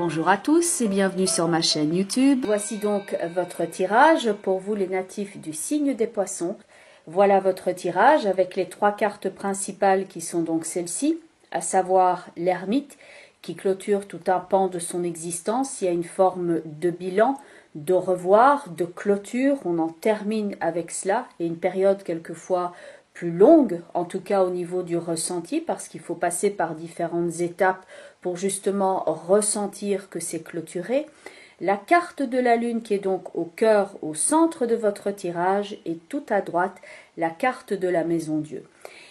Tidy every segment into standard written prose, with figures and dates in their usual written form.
Bonjour à tous et bienvenue sur ma chaîne YouTube. Voici donc votre tirage pour vous les natifs du signe des poissons. Voilà votre tirage avec les trois cartes principales qui sont donc celles-ci, à savoir l'ermite qui clôture tout un pan de son existence. Il y a une forme de bilan, de revoir, de clôture. On en termine avec cela et une période quelquefois plus longue, en tout cas au niveau du ressenti, parce qu'il faut passer par différentes étapes pour justement ressentir que c'est clôturé. La carte de la lune qui est donc au cœur, au centre de votre tirage, et tout à droite, la carte de la maison Dieu.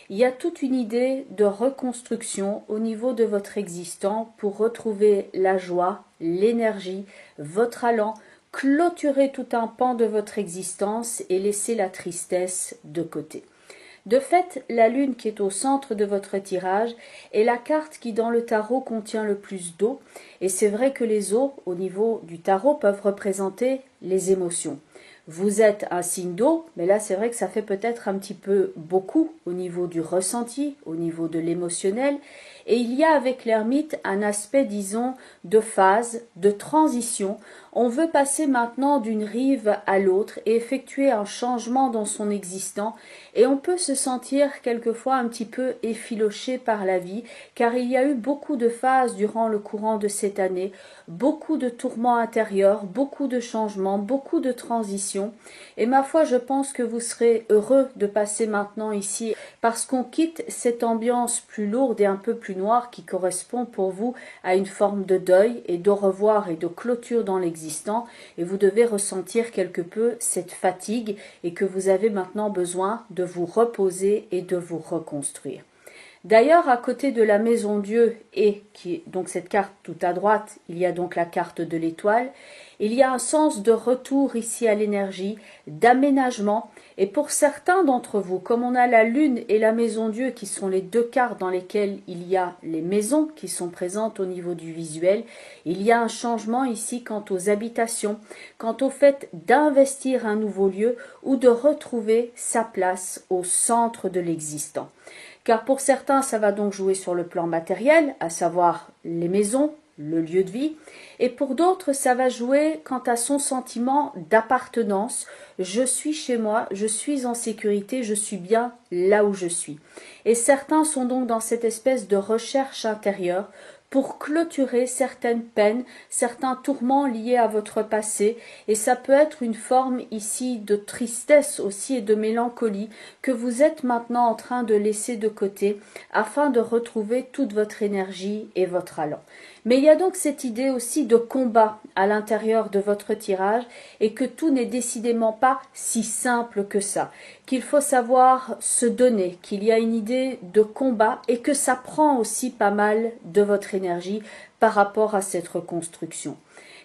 Il y a toute une idée de reconstruction au niveau de votre existant pour retrouver la joie, l'énergie, votre allant, clôturer tout un pan de votre existence et laisser la tristesse de côté. De fait, la lune qui est au centre de votre tirage est la carte qui dans le tarot contient le plus d'eau, et c'est vrai que les eaux au niveau du tarot peuvent représenter les émotions. Vous êtes un signe d'eau, mais là c'est vrai que ça fait peut-être un petit peu beaucoup au niveau du ressenti, au niveau de l'émotionnel, et il y a avec l'ermite un aspect, disons, de phase, de transition. On veut passer maintenant d'une rive à l'autre et effectuer un changement dans son existant, et on peut se sentir quelquefois un petit peu effiloché par la vie, car il y a eu beaucoup de phases durant le courant de cette année, beaucoup de tourments intérieurs, beaucoup de changements, beaucoup de transitions, et ma foi, je pense que vous serez heureux de passer maintenant ici, parce qu'on quitte cette ambiance plus lourde et un peu plus noire qui correspond pour vous à une forme de deuil et de revoir et de clôture dans l'existant, et vous devez ressentir quelque peu cette fatigue et que vous avez maintenant besoin de vous reposer et de vous reconstruire. D'ailleurs, à côté de la maison Dieu et qui est donc cette carte tout à droite, il y a donc la carte de l'étoile. Il y a un sens de retour ici à l'énergie, d'aménagement. Et pour certains d'entre vous, comme on a la lune et la maison Dieu qui sont les deux cartes dans lesquelles il y a les maisons qui sont présentes au niveau du visuel, il y a un changement ici quant aux habitations, quant au fait d'investir un nouveau lieu ou de retrouver sa place au centre de l'existant. Car pour certains, ça va donc jouer sur le plan matériel, à savoir les maisons, le lieu de vie, et pour d'autres, ça va jouer quant à son sentiment d'appartenance. Je suis chez moi, je suis en sécurité, je suis bien là où je suis. Et certains sont donc dans cette espèce de recherche intérieure pour clôturer certaines peines, certains tourments liés à votre passé, et ça peut être une forme ici de tristesse aussi et de mélancolie que vous êtes maintenant en train de laisser de côté afin de retrouver toute votre énergie et votre allant. Mais il y a donc cette idée aussi de combat à l'intérieur de votre tirage et que tout n'est décidément pas si simple que ça, qu'il faut savoir se donner, qu'il y a une idée de combat et que ça prend aussi pas mal de votre énergie par rapport à cette reconstruction.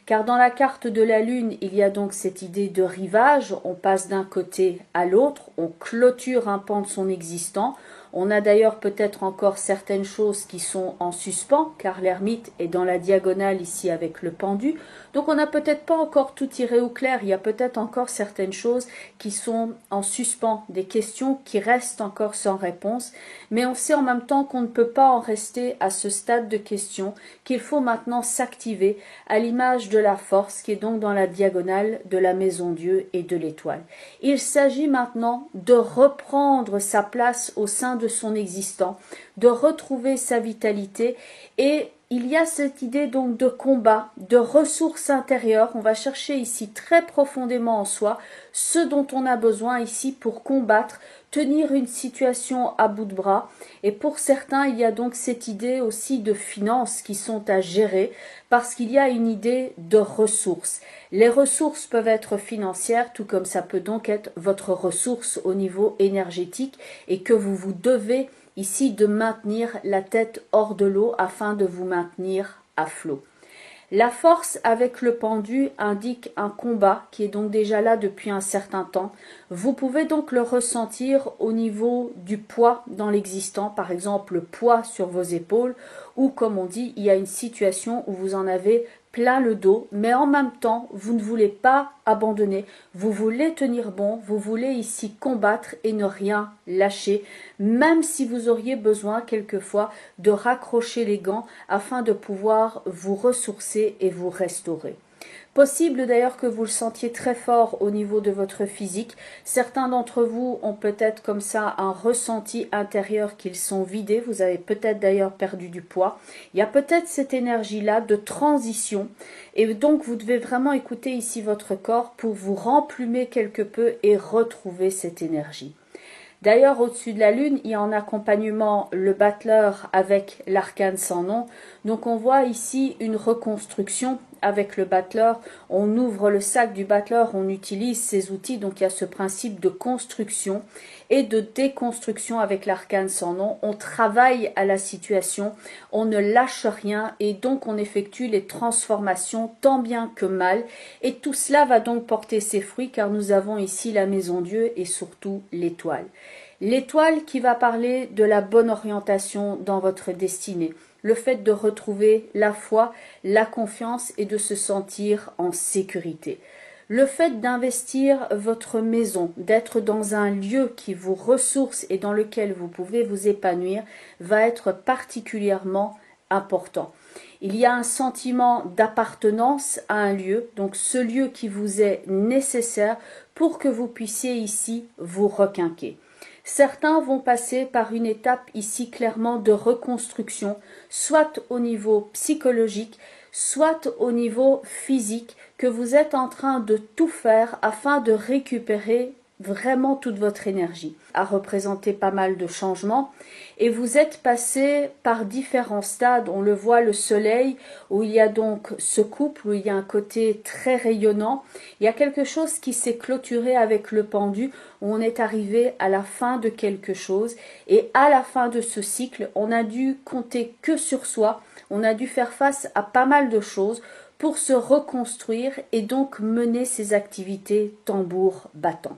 Car dans la carte de la lune, il y a donc cette idée de rivage, on passe d'un côté à l'autre, on clôture un pan de son existant. On a d'ailleurs peut-être encore certaines choses qui sont en suspens, car l'ermite est dans la diagonale ici avec le pendu. Donc on n'a peut-être pas encore tout tiré au clair, il y a peut-être encore certaines choses qui sont en suspens, des questions qui restent encore sans réponse. Mais on sait en même temps qu'on ne peut pas en rester à ce stade de questions, qu'il faut maintenant s'activer à l'image de la force qui est donc dans la diagonale de la maison Dieu et de l'étoile. Il s'agit maintenant de reprendre sa place au sein de son existant, de retrouver sa vitalité, et il y a cette idée donc de combat, de ressources intérieures. On va chercher ici très profondément en soi ce dont on a besoin ici pour combattre, tenir une situation à bout de bras. Et pour certains, il y a donc cette idée aussi de finances qui sont à gérer parce qu'il y a une idée de ressources. Les ressources peuvent être financières, tout comme ça peut donc être votre ressource au niveau énergétique et que vous devez ici de maintenir la tête hors de l'eau afin de vous maintenir à flot. La force avec le pendu indique un combat qui est donc déjà là depuis un certain temps. Vous pouvez donc le ressentir au niveau du poids dans l'existant, par exemple le poids sur vos épaules, ou comme on dit, il y a une situation où vous en avez plein le dos, mais en même temps, vous ne voulez pas abandonner, vous voulez tenir bon, vous voulez ici combattre et ne rien lâcher, même si vous auriez besoin quelquefois de raccrocher les gants afin de pouvoir vous ressourcer et vous restaurer. Possible d'ailleurs que vous le sentiez très fort au niveau de votre physique. Certains d'entre vous ont peut-être comme ça un ressenti intérieur qu'ils sont vidés. Vous avez peut-être d'ailleurs perdu du poids. Il y a peut-être cette énergie-là de transition. Et donc vous devez vraiment écouter ici votre corps pour vous remplumer quelque peu et retrouver cette énergie. D'ailleurs, au-dessus de la Lune, il y a en accompagnement le battleur avec l'arcane sans nom. Donc on voit ici une reconstruction avec le battleur. On ouvre le sac du battleur, on utilise ces outils. Donc il y a ce principe de construction et de déconstruction avec l'arcane sans nom. On travaille à la situation, on ne lâche rien et donc on effectue les transformations tant bien que mal. Et tout cela va donc porter ses fruits car nous avons ici la maison Dieu et surtout l'étoile. L'étoile qui va parler de la bonne orientation dans votre destinée, le fait de retrouver la foi, la confiance et de se sentir en sécurité. Le fait d'investir votre maison, d'être dans un lieu qui vous ressource et dans lequel vous pouvez vous épanouir, va être particulièrement important. Il y a un sentiment d'appartenance à un lieu, donc ce lieu qui vous est nécessaire pour que vous puissiez ici vous requinquer. Certains vont passer par une étape ici clairement de reconstruction, soit au niveau psychologique, soit au niveau physique, que vous êtes en train de tout faire afin de récupérer vraiment toute votre énergie, a représenté pas mal de changements et vous êtes passé par différents stades. On le voit, le soleil où il y a donc ce couple, où il y a un côté très rayonnant, il y a quelque chose qui s'est clôturé avec le pendu, où on est arrivé à la fin de quelque chose et à la fin de ce cycle, on a dû compter que sur soi, on a dû faire face à pas mal de choses pour se reconstruire et donc mener ses activités tambour battant.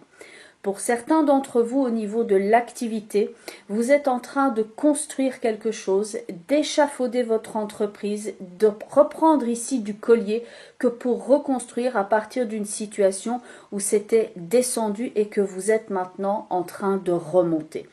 Pour certains d'entre vous, au niveau de l'activité, vous êtes en train de construire quelque chose, d'échafauder votre entreprise, de reprendre ici du collier que pour reconstruire à partir d'une situation où c'était descendu et que vous êtes maintenant en train de remonter.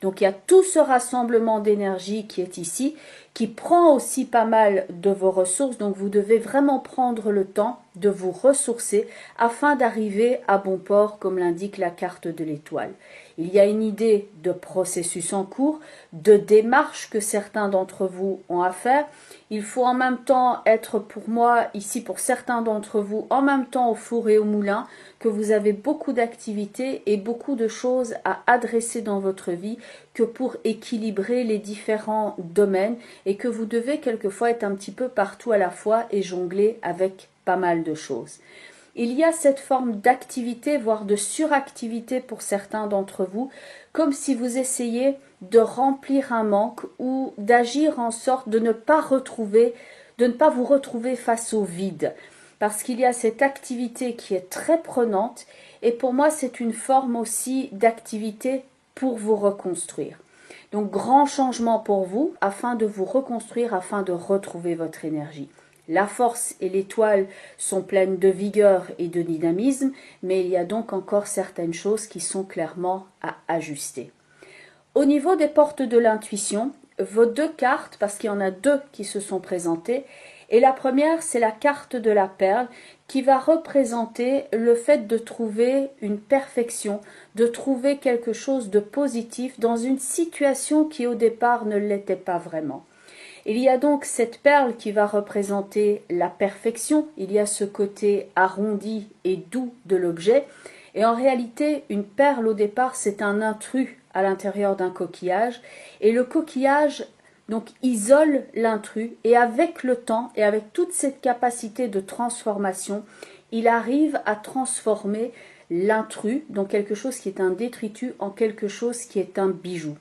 Donc il y a tout ce rassemblement d'énergie qui est ici, qui prend aussi pas mal de vos ressources. Donc vous devez vraiment prendre le temps de vous ressourcer afin d'arriver à bon port, comme l'indique la carte de l'étoile. Il y a une idée de processus en cours, de démarche que certains d'entre vous ont à faire. Il faut en même temps être, pour moi, ici pour certains d'entre vous, en même temps au four et au moulin, que vous avez beaucoup d'activités et beaucoup de choses à adresser dans votre vie que pour équilibrer les différents domaines et que vous devez quelquefois être un petit peu partout à la fois et jongler avec pas mal de choses. Il y a cette forme d'activité, voire de suractivité pour certains d'entre vous, comme si vous essayez de remplir un manque ou d'agir en sorte de ne pas vous retrouver face au vide. Parce qu'il y a cette activité qui est très prenante et pour moi c'est une forme aussi d'activité pour vous reconstruire. Donc grand changement pour vous afin de vous reconstruire, afin de retrouver votre énergie. La force et l'étoile sont pleines de vigueur et de dynamisme, mais il y a donc encore certaines choses qui sont clairement à ajuster. Au niveau des portes de l'intuition, vos deux cartes, parce qu'il y en a deux qui se sont présentées, et la première c'est la carte de la perle qui va représenter le fait de trouver une perfection, de trouver quelque chose de positif dans une situation qui au départ ne l'était pas vraiment. Il y a donc cette perle qui va représenter la perfection, il y a ce côté arrondi et doux de l'objet, et en réalité une perle au départ c'est un intrus à l'intérieur d'un coquillage, et le coquillage donc isole l'intrus, et avec le temps et avec toute cette capacité de transformation, il arrive à transformer l'intrus, donc quelque chose qui est un détritus, en quelque chose qui est un bijou.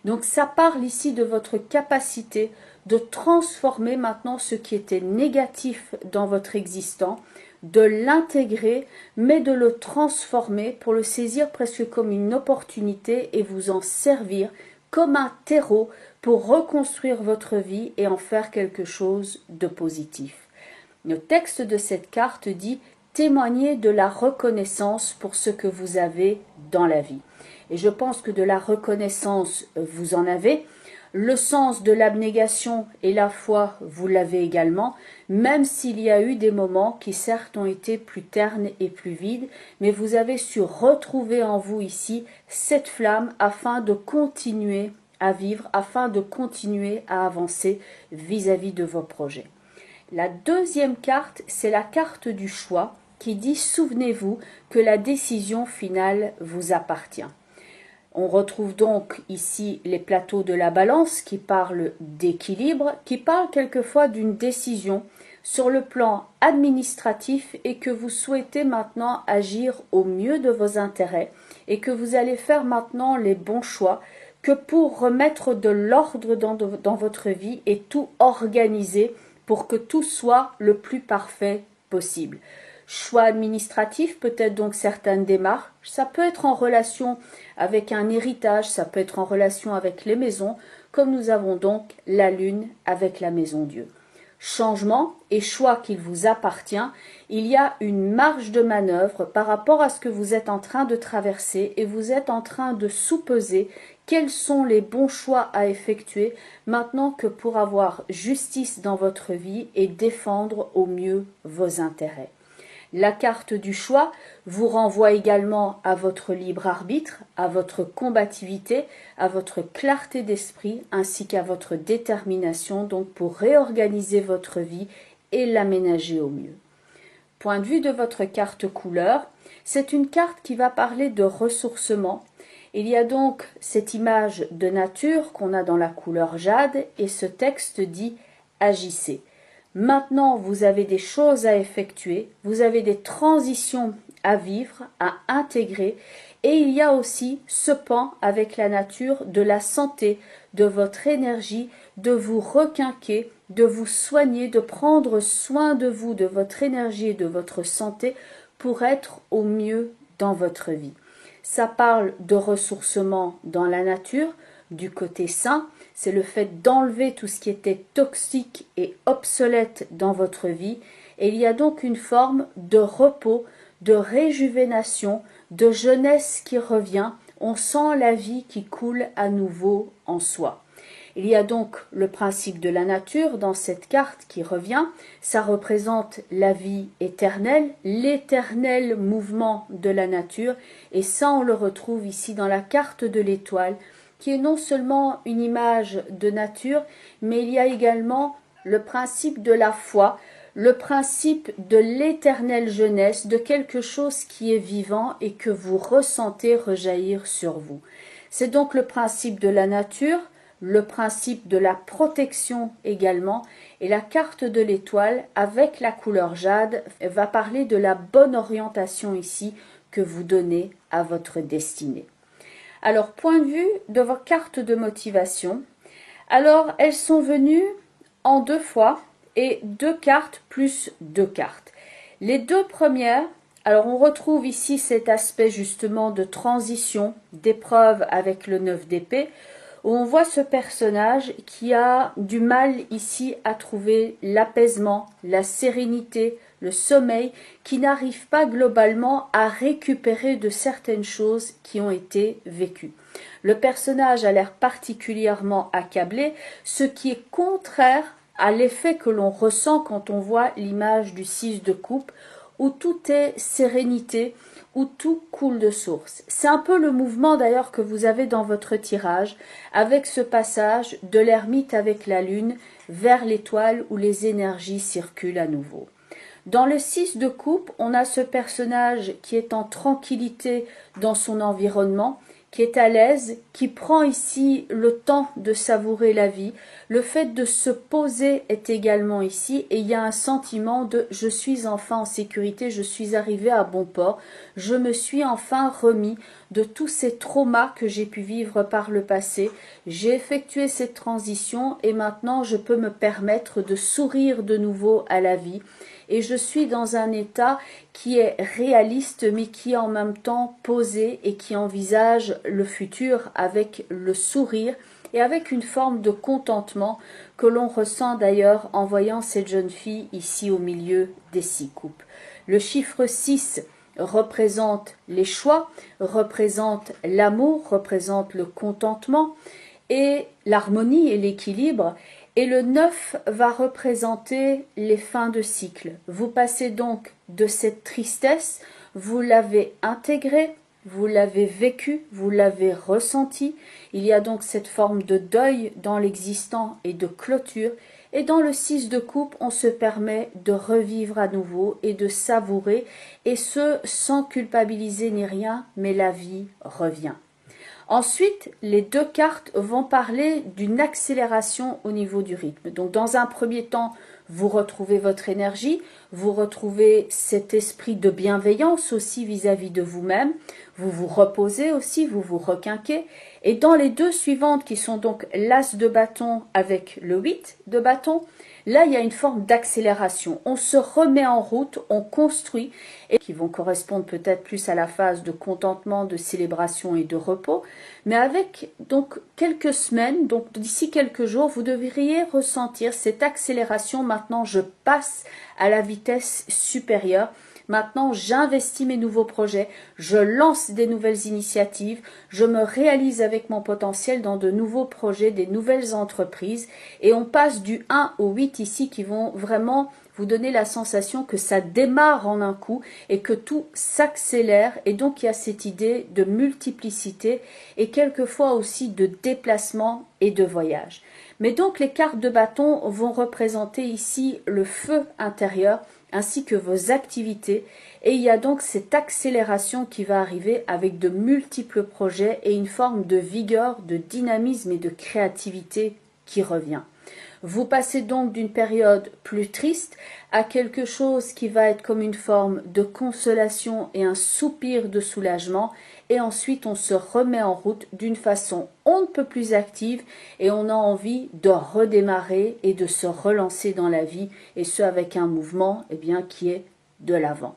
Donc ça parle ici de votre capacité de transformer maintenant ce qui était négatif dans votre existence, de l'intégrer, mais de le transformer pour le saisir presque comme une opportunité et vous en servir comme un terreau pour reconstruire votre vie et en faire quelque chose de positif. Le texte de cette carte dit « Témoignez de la reconnaissance pour ce que vous avez dans la vie ». Et je pense que de la reconnaissance, vous en avez. Le sens de l'abnégation et la foi, vous l'avez également, même s'il y a eu des moments qui certes ont été plus ternes et plus vides, mais vous avez su retrouver en vous ici cette flamme afin de continuer à vivre, afin de continuer à avancer vis-à-vis de vos projets. La deuxième carte, c'est la carte du choix qui dit « Souvenez-vous que la décision finale vous appartient ». On retrouve donc ici les plateaux de la balance qui parlent d'équilibre, qui parlent quelquefois d'une décision sur le plan administratif et que vous souhaitez maintenant agir au mieux de vos intérêts et que vous allez faire maintenant les bons choix que pour remettre de l'ordre dans votre vie et tout organiser pour que tout soit le plus parfait possible. Choix administratif, peut-être donc certaines démarches, ça peut être en relation avec un héritage, ça peut être en relation avec les maisons, comme nous avons donc la lune avec la maison Dieu. Changement et choix qu'il vous appartient, il y a une marge de manœuvre par rapport à ce que vous êtes en train de traverser et vous êtes en train de sous-peser quels sont les bons choix à effectuer maintenant que pour avoir justice dans votre vie et défendre au mieux vos intérêts. La carte du choix vous renvoie également à votre libre arbitre, à votre combativité, à votre clarté d'esprit ainsi qu'à votre détermination donc pour réorganiser votre vie et l'aménager au mieux. Point de vue de votre carte couleur, c'est une carte qui va parler de ressourcement. Il y a donc cette image de nature qu'on a dans la couleur jade et ce texte dit « Agissez ». Maintenant, vous avez des choses à effectuer, vous avez des transitions à vivre, à intégrer, et il y a aussi ce pan avec la nature de la santé, de votre énergie, de vous requinquer, de vous soigner, de prendre soin de vous, de votre énergie et de votre santé pour être au mieux dans votre vie. Ça parle de ressourcement dans la nature, du côté sain, c'est le fait d'enlever tout ce qui était toxique et obsolète dans votre vie. Et il y a donc une forme de repos, de réjuvénation, de jeunesse qui revient. On sent la vie qui coule à nouveau en soi. Il y a donc le principe de la nature dans cette carte qui revient. Ça représente la vie éternelle, l'éternel mouvement de la nature. Et ça, on le retrouve ici dans la carte de l'étoile, qui est non seulement une image de nature, mais il y a également le principe de la foi, le principe de l'éternelle jeunesse, de quelque chose qui est vivant et que vous ressentez rejaillir sur vous. C'est donc le principe de la nature, le principe de la protection également, et la carte de l'étoile avec la couleur jade va parler de la bonne orientation ici que vous donnez à votre destinée. Alors, point de vue de vos cartes de motivation, alors elles sont venues en 2 fois et 2 cartes plus 2 cartes. Les 2 premières, alors on retrouve ici cet aspect justement de transition, d'épreuve avec le 9 d'épée, où on voit ce personnage qui a du mal ici à trouver l'apaisement, la sérénité, le sommeil, qui n'arrive pas globalement à récupérer de certaines choses qui ont été vécues. Le personnage a l'air particulièrement accablé, ce qui est contraire à l'effet que l'on ressent quand on voit l'image du 6 de coupe, où tout est sérénité, où tout coule de source. C'est un peu le mouvement d'ailleurs que vous avez dans votre tirage, avec ce passage de l'ermite avec la lune vers l'étoile où les énergies circulent à nouveau. Dans le 6 de coupe, on a ce personnage qui est en tranquillité dans son environnement, qui est à l'aise, qui prend ici le temps de savourer la vie. Le fait de se poser est également ici et il y a un sentiment de « je suis enfin en sécurité, je suis arrivé à bon port, je me suis enfin remis de tous ces traumas que j'ai pu vivre par le passé, j'ai effectué cette transition et maintenant je peux me permettre de sourire de nouveau à la vie. » Et je suis dans un état qui est réaliste mais qui est en même temps posé et qui envisage le futur avec le sourire et avec une forme de contentement que l'on ressent d'ailleurs en voyant cette jeune fille ici au milieu des 6 coupes. Le chiffre 6 représente les choix, représente l'amour, représente le contentement et l'harmonie et l'équilibre. Et le 9 va représenter les fins de cycle. Vous passez donc de cette tristesse, vous l'avez intégrée, vous l'avez vécue, vous l'avez ressentie. Il y a donc cette forme de deuil dans l'existant et de clôture. Et dans le 6 de coupe, on se permet de revivre à nouveau et de savourer, et ce, sans culpabiliser ni rien, mais la vie revient. Ensuite, les 2 cartes vont parler d'une accélération au niveau du rythme. Donc, dans un premier temps, vous retrouvez votre énergie, vous retrouvez cet esprit de bienveillance aussi vis-à-vis de vous-même, vous vous reposez aussi, vous vous requinquez. Et dans les 2 suivantes, qui sont donc l'As de bâton avec le 8 de bâton, là, il y a une forme d'accélération. On se remet en route, on construit, et qui vont correspondre peut-être plus à la phase de contentement, de célébration et de repos. Mais avec donc quelques semaines, donc d'ici quelques jours, vous devriez ressentir cette accélération. Maintenant, je passe à la vitesse supérieure. Maintenant, j'investis mes nouveaux projets, je lance des nouvelles initiatives, je me réalise avec mon potentiel dans de nouveaux projets, des nouvelles entreprises. Et on passe du 1 au 8 ici qui vont vraiment vous donner la sensation que ça démarre en un coup et que tout s'accélère. Et donc, il y a cette idée de multiplicité et quelquefois aussi de déplacement et de voyage. Mais donc, les cartes de bâton vont représenter ici le feu intérieur ainsi que vos activités. Et il y a donc cette accélération qui va arriver avec de multiples projets et une forme de vigueur, de dynamisme et de créativité qui revient. Vous passez donc d'une période plus triste à quelque chose qui va être comme une forme de consolation et un soupir de soulagement. Et ensuite, on se remet en route d'une façon on ne peut plus active et on a envie de redémarrer et de se relancer dans la vie, et ce avec un mouvement qui est de l'avant.